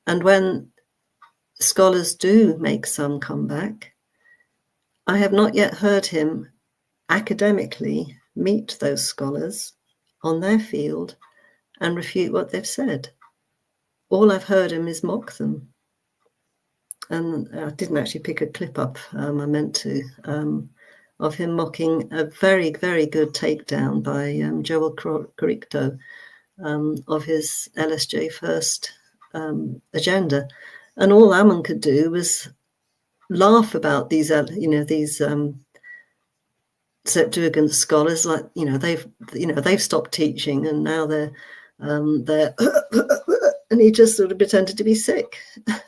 And when scholars do make some comeback, I have not yet heard him academically meet those scholars on their field and refute what they've said. All I've heard him is mock them. And I didn't actually pick a clip up, I meant to, of him mocking a very, very good takedown by Joel Corricto of his LSJ First agenda. And all Ammon could do was laugh about these, these Septuagint scholars, like, they've stopped teaching and now they're and he just sort of pretended to be sick.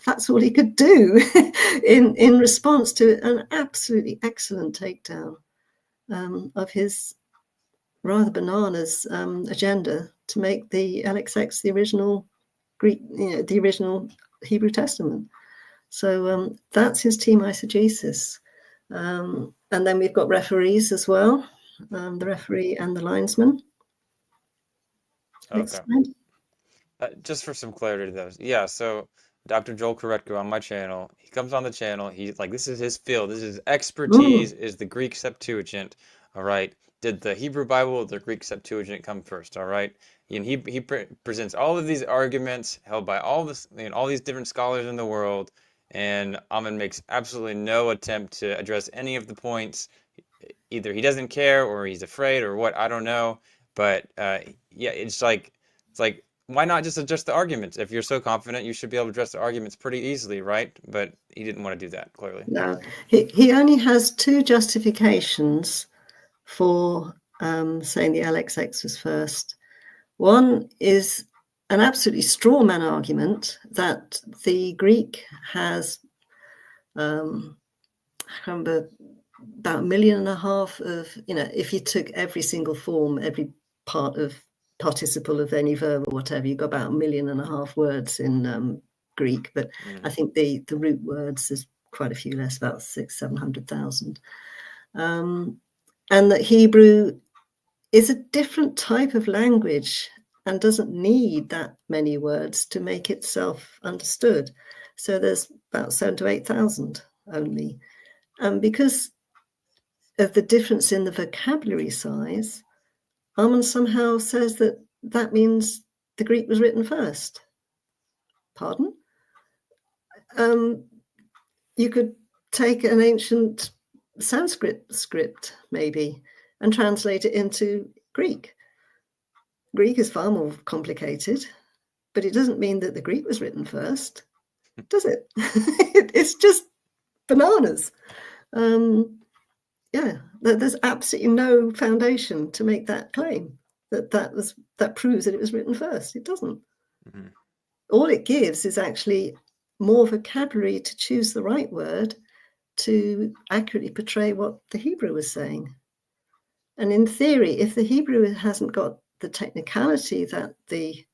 That's all he could do in response to an absolutely excellent takedown of his rather bananas agenda to make the LXX the original Greek, the original Hebrew Testament. So that's his team eisegesis. And then we've got referees as well, the referee and the linesman. Okay. Just for some clarity, though. Yeah, so Dr. Joel Koretko on my channel, he comes on the channel. He's like, this is his field. This is his expertise, is the Greek Septuagint. All right. Did the Hebrew Bible or the Greek Septuagint come first? All right. And he presents all of these arguments held by all these different scholars in the world. And Ammon makes absolutely no attempt to address any of the points. Either he doesn't care or he's afraid or what, I don't know. But yeah, it's like, why not just address the arguments? If you're so confident, you should be able to address the arguments pretty easily, right? But he didn't want to do that, clearly. No, he only has two justifications for saying the LXX was first. One is an absolutely straw man argument that the Greek has, I remember, about 1.5 million of, if you took every single form, every part of participle of any verb or whatever, you got about 1.5 million words in Greek, but I think the root words is quite a few less, about 600,000-700,000. And that Hebrew is a different type of language and doesn't need that many words to make itself understood. So there's about 7,000 to 8,000 only. And because of the difference in the vocabulary size, Ammon somehow says that means the Greek was written first. Pardon? You could take an ancient Sanskrit script, maybe, and translate it into Greek. Greek is far more complicated, but it doesn't mean that the Greek was written first, does it? It's just bananas. Yeah, there's absolutely no foundation to make that claim that proves that it was written first. It doesn't. Mm-hmm. All it gives is actually more vocabulary to choose the right word to accurately portray what the Hebrew was saying. And in theory, if the Hebrew hasn't got the technicality that the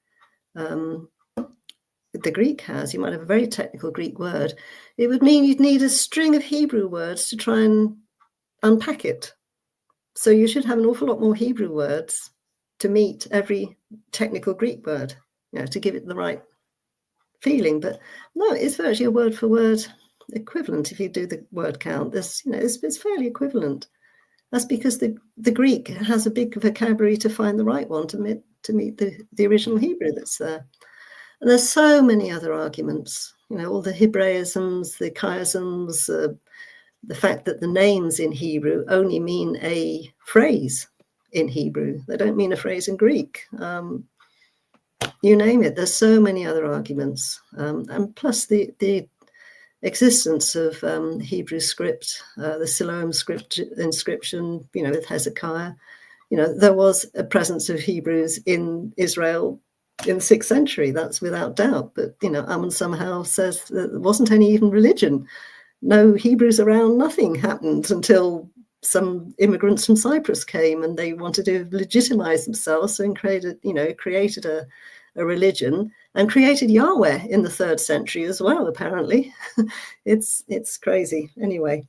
Greek has, you might have a very technical Greek word, it would mean you'd need a string of Hebrew words to try and unpack it. So you should have an awful lot more Hebrew words to meet every technical Greek word, to give it the right feeling. But no, it's virtually a word for word equivalent. If you do the word count, it's fairly equivalent. That's because the Greek has a big vocabulary to find the right one to meet the original Hebrew that's there. And there's so many other arguments, all the Hebraisms, the chiasms, the fact that the names in Hebrew only mean a phrase in Hebrew. They don't mean a phrase in Greek. You name it. There's so many other arguments. And plus the existence of Hebrew script, the Siloam script inscription, with Hezekiah. There was a presence of Hebrews in Israel in the 6th century. That's without doubt. But, Ammon somehow says that there wasn't any even religion. No Hebrews around, nothing happened until some immigrants from Cyprus came and they wanted to legitimize themselves and created a religion and created Yahweh in the 3rd century as well, apparently. It's crazy. Anyway.